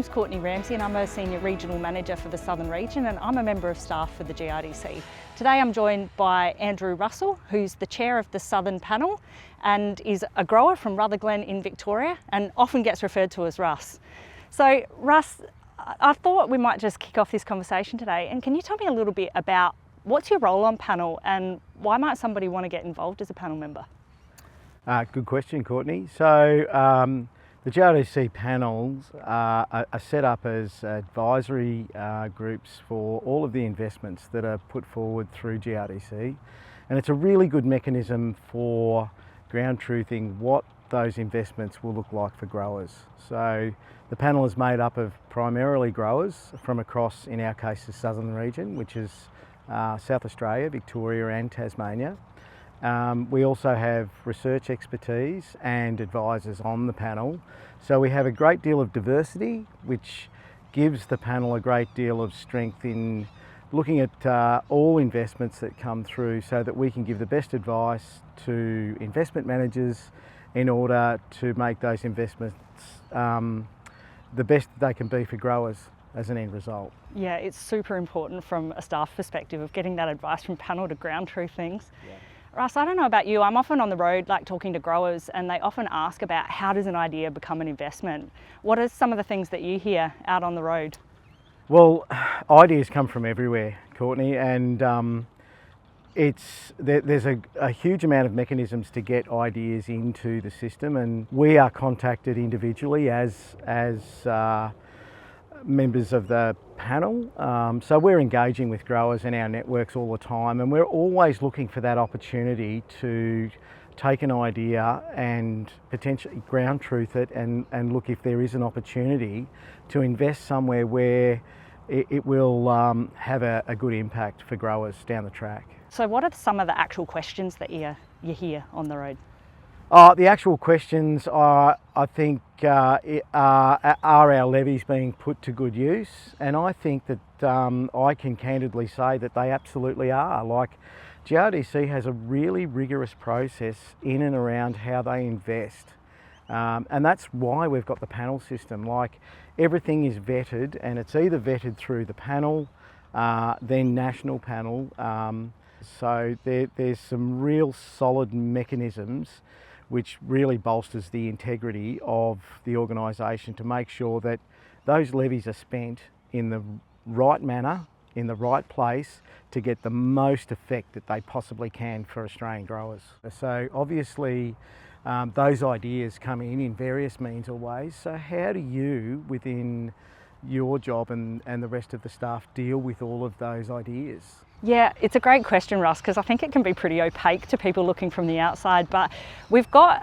name's Courtney Ramsey and I'm a Senior Regional Manager for the Southern Region, and I'm a member of staff for the GRDC. Today I'm joined by Andrew Russell, who's the Chair of the Southern Panel and is a grower from Rutherglen in Victoria and often gets referred to as Russ. So Russ, I thought we might just kick off this conversation today, and can you tell me a little bit about what's your role on panel and why might somebody want to get involved as a panel member? Good question, Courtney. So the GRDC panels are set up as advisory groups for all of the investments that are put forward through GRDC, and it's a really good mechanism for ground truthing what those investments will look like for growers. So the panel is made up of primarily growers from across, in our case, the Southern Region, which is South Australia, Victoria and Tasmania. We also have research expertise and advisors on the panel. So we have a great deal of diversity, which gives the panel a great deal of strength in looking at all investments that come through so that we can give the best advice to investment managers in order to make those investments the best they can be for growers as an end result. Yeah, it's super important from a staff perspective of getting that advice from panel to ground truth things. Yeah. Russ, I don't know about you, I'm often on the road talking to growers, and they often ask about how does an idea become an investment? What are some of the things that you hear out on the road? Well, ideas come from everywhere, Courtney, and there's a huge amount of mechanisms to get ideas into the system, and we are contacted individually as members of the panel. So we're engaging with growers in our networks all the time, and we're always looking for that opportunity to take an idea and potentially ground truth it and look if there is an opportunity to invest somewhere where it will have a good impact for growers down the track. So what are some of the actual questions that you hear on the road? The actual questions are, I think, are our levies being put to good use? And I think that I can candidly say that they absolutely are. Like, GRDC has a really rigorous process in and around how they invest. And that's why we've got the panel system. Like, everything is vetted, and it's either vetted through the panel, then national panel. So there's some real solid mechanisms which really bolsters the integrity of the organisation to make sure that those levies are spent in the right manner, in the right place, to get the most effect that they possibly can for Australian growers. So obviously those ideas come in various means or ways. So how do you, within your job and the rest of the staff, deal with all of those ideas? Yeah, it's a great question, Russ, because I think it can be pretty opaque to people looking from the outside, but we've got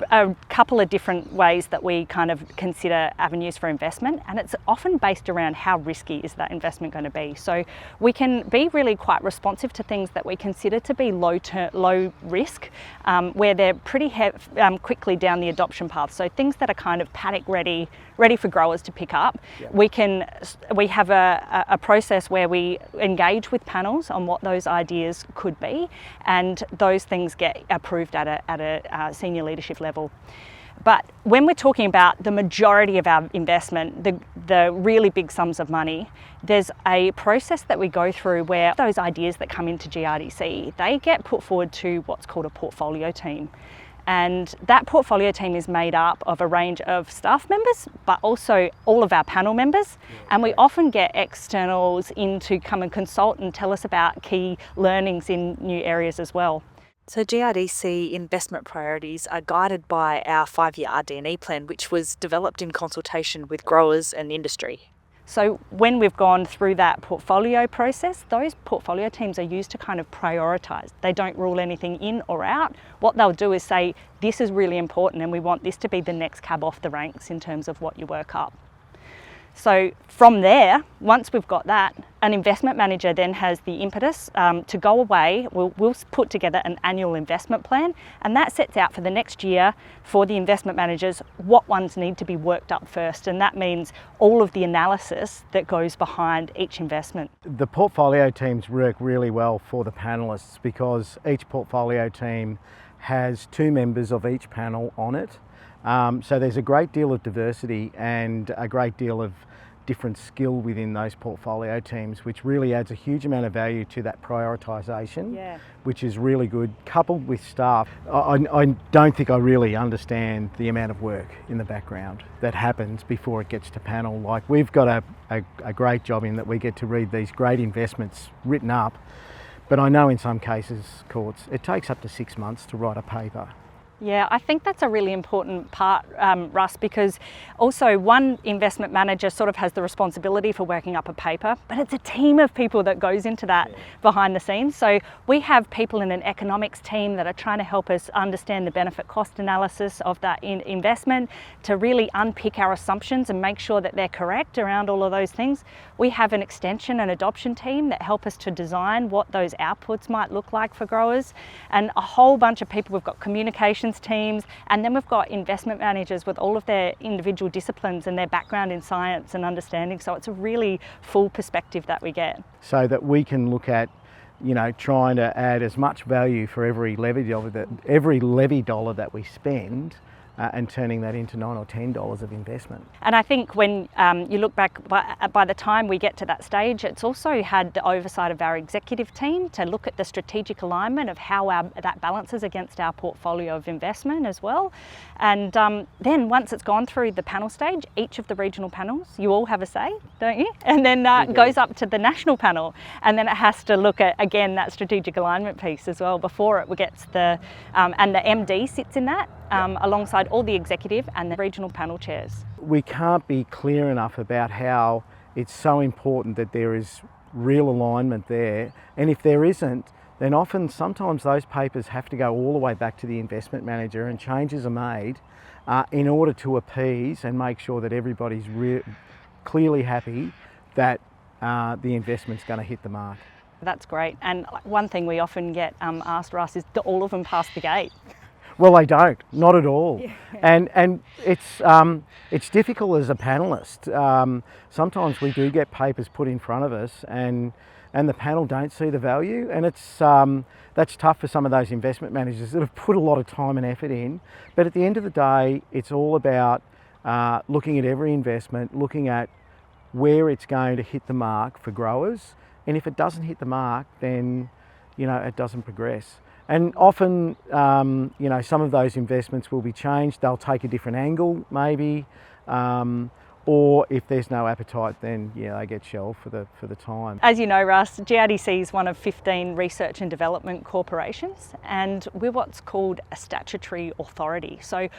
a couple of different ways that we kind of consider avenues for investment, and it's often based around how risky is that investment going to be. So we can be really quite responsive to things that we consider to be low risk, where they're pretty quickly down the adoption path. So things that are kind of paddock ready for growers to pick up. Yeah. We have a process where we engage with panels on what those ideas could be, and those things get approved at a senior leadership level. But when we're talking about the majority of our investment, the really big sums of money, there's a process that we go through where those ideas that come into GRDC, they get put forward to what's called a portfolio team. And that portfolio team is made up of a range of staff members, but also all of our panel members. And we often get externals in to come and consult and tell us about key learnings in new areas as well. So GRDC investment priorities are guided by our 5-year RD&E plan, which was developed in consultation with growers and industry. So when we've gone through that portfolio process, those portfolio teams are used to kind of prioritise. They don't rule anything in or out. What they'll do is say, this is really important and we want this to be the next cab off the ranks in terms of what you work up. So from there, once we've got that, an investment manager then has the impetus to go away. We'll put together an annual investment plan, and that sets out for the next year for the investment managers what ones need to be worked up first, and that means all of the analysis that goes behind each investment. The portfolio teams work really well for the panellists because each portfolio team has 2 members of each panel on it. So there's a great deal of diversity and a great deal of different skill within those portfolio teams, which really adds a huge amount of value to that prioritisation, which is really good, coupled with staff. I don't think I really understand the amount of work in the background that happens before it gets to panel. Like, we've got a great job in that we get to read these great investments written up, but I know in some cases, Courts, it takes up to 6 months to write a paper. Yeah, I think that's a really important part, Russ, because also one investment manager sort of has the responsibility for working up a paper, but it's a team of people that goes into that behind the scenes. So we have people in an economics team that are trying to help us understand the benefit cost analysis of that investment, to really unpick our assumptions and make sure that they're correct around all of those things. We have an extension and adoption team that help us to design what those outputs might look like for growers, and a whole bunch of people. We've got communications teams, and then we've got investment managers with all of their individual disciplines and their background in science and understanding. So it's a really full perspective that we get. So that we can look at, trying to add as much value for every levy dollar that we spend, and turning that into $9 or $10 of investment. And I think when you look back, by the time we get to that stage, it's also had the oversight of our executive team to look at the strategic alignment of how that balances against our portfolio of investment as well. And then once it's gone through the panel stage, each of the regional panels, you all have a say, don't you? And then it goes up to the national panel, and then it has to look at, again, that strategic alignment piece as well before it gets and the MD sits in that, alongside all the executive and the regional panel chairs. We can't be clear enough about how it's so important that there is real alignment there, and if there isn't, then sometimes those papers have to go all the way back to the investment manager, and changes are made in order to appease and make sure that everybody's clearly happy that the investment's going to hit the mark. That's great. And one thing we often get asked, Russ, is do all of them pass the gate? Well, they don't, not at all. Yeah. And it's difficult as a panellist. Sometimes we do get papers put in front of us, and the panel don't see the value, and that's tough for some of those investment managers that have put a lot of time and effort in. But at the end of the day, it's all about looking at every investment, looking at where it's going to hit the mark for growers, and if it doesn't hit the mark, then it doesn't progress. And often, some of those investments will be changed. They'll take a different angle, maybe, or if there's no appetite, then they get shelved for the time. As you know, Russ, GRDC is one of 15 research and development corporations, and we're what's called a statutory authority. So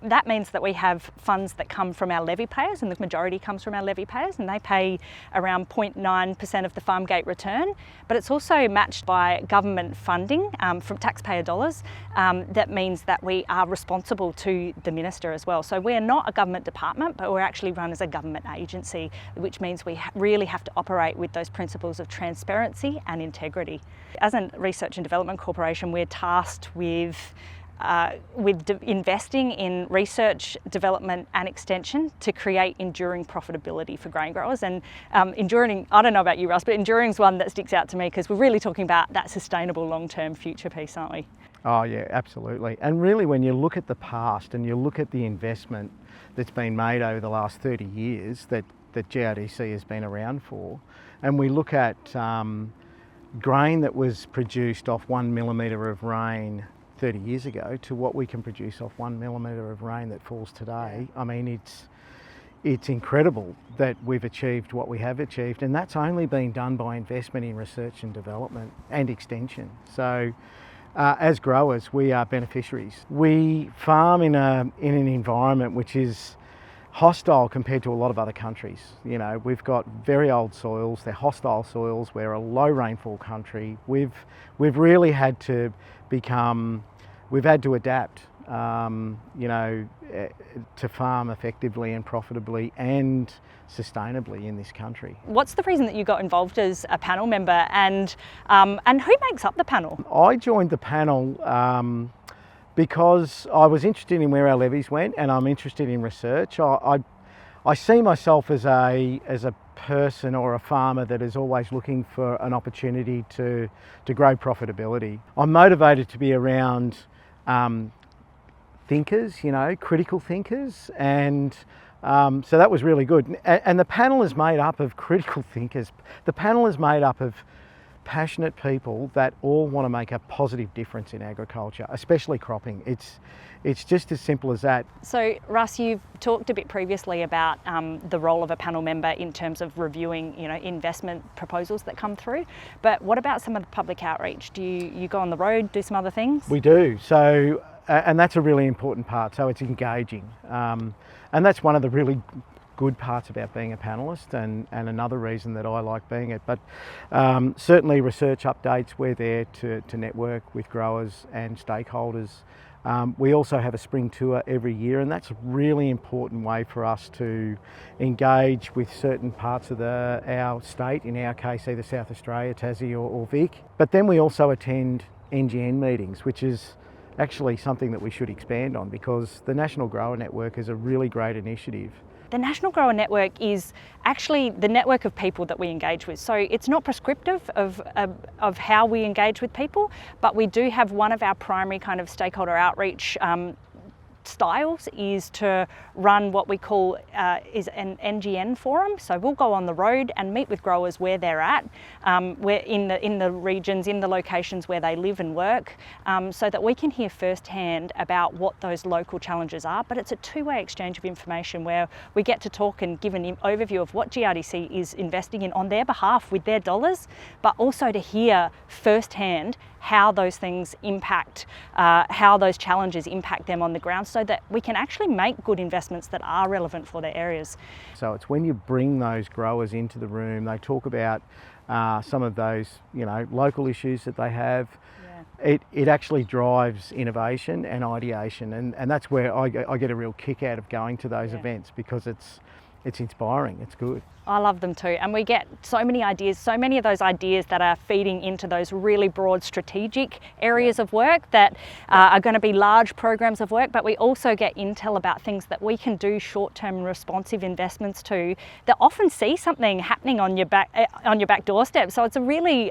that means that we have funds that come from our levy payers, and the majority comes from our levy payers, and they pay around 0.9% of the farm gate return. But it's also matched by government funding from taxpayer dollars. That means that we are responsible to the minister as well. So we're not a government department, but we're actually run as a government agency, which means we really have to operate with those principles of transparency and integrity. As a research and development corporation, we're tasked with investing in research, development and extension to create enduring profitability for grain growers. And enduring, I don't know about you, Russ, but enduring is one that sticks out to me, because we're really talking about that sustainable long-term future piece, aren't we? Oh yeah, absolutely. And really, when you look at the past and you look at the investment that's been made over the last 30 years that GRDC has been around for, and we look at grain that was produced off 1 millimetre of rain 30 years ago to what we can produce off 1 millimetre of rain that falls today, I mean, it's incredible that we've achieved what we have achieved, and that's only been done by investment in research and development and extension. So as growers, we are beneficiaries. We farm in an environment which is hostile compared to a lot of other countries. We've got very old soils, they're hostile soils, we're a low rainfall country. We've really had to adapt, to farm effectively and profitably and sustainably in this country. What's the reason that you got involved as a panel member, and who makes up the panel? I joined the panel because I was interested in where our levies went, and I'm interested in research. I see myself as a person or a farmer that is always looking for an opportunity to grow profitability. I'm motivated to be around thinkers, you know, critical thinkers, and so that was really good. And the panel is made up of critical thinkers. The panel is made up of passionate people that all want to make a positive difference in agriculture, especially cropping. It's just as simple as that. So Russ, you've talked a bit previously about the role of a panel member in terms of reviewing, you know, investment proposals that come through. But what about some of the public outreach? Do you go on the road, do some other things? We do. So, and that's a really important part. So it's engaging, and that's one of the really good parts about being a panellist, and another reason that I like being it. But certainly research updates, we're there to network with growers and stakeholders. We also have a spring tour every year, and that's a really important way for us to engage with certain parts of our state, in our case either South Australia, Tassie or Vic. But then we also attend NGN meetings, which is actually something that we should expand on, because the National Grower Network is a really great initiative. The National Grower Network is actually the network of people that we engage with. So it's not prescriptive of how we engage with people, but we do have one of our primary kind of stakeholder outreach styles is to run what we call is an NGN forum. So we'll go on the road and meet with growers where they're at, we're in the regions, in the locations where they live and work, so that we can hear firsthand about what those local challenges are. But it's a two-way exchange of information where we get to talk and give an overview of what GRDC is investing in on their behalf with their dollars, but also to hear firsthand how those things impact, how those challenges impact them on the ground, so that we can actually make good investments that are relevant for their areas. So it's when you bring those growers into the room, they talk about some of those, you know, local issues that they have. Yeah. It actually drives innovation and ideation, and that's where I get a real kick out of going to those events, because it's inspiring, it's good. I love them too, and we get so many ideas, so many of those ideas that are feeding into those really broad strategic areas of work that are going to be large programs of work, but we also get intel about things that we can do short-term responsive investments to that often see something happening on your back doorstep. So it's a really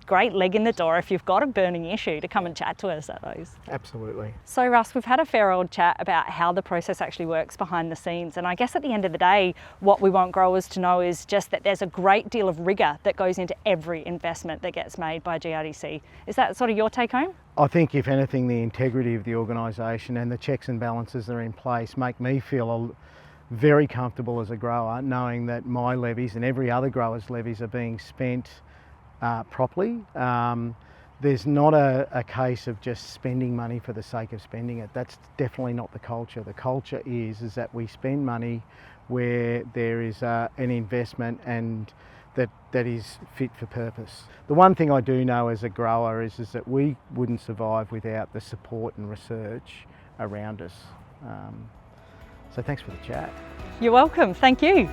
great leg in the door if you've got a burning issue to come and chat to us at those. Absolutely. So Russ, we've had a fair old chat about how the process actually works behind the scenes, and I guess at the end of the day, what we want growers to know is just that there's a great deal of rigour that goes into every investment that gets made by GRDC. Is that sort of your take home? I think, if anything, the integrity of the organisation and the checks and balances that are in place make me feel very comfortable as a grower, knowing that my levies and every other grower's levies are being spent properly. There's not a case of just spending money for the sake of spending it. That's definitely not the culture. The culture is that we spend money where there is an investment and that is fit for purpose. The one thing I do know as a grower is that we wouldn't survive without the support and research around us. So thanks for the chat. You're welcome, thank you.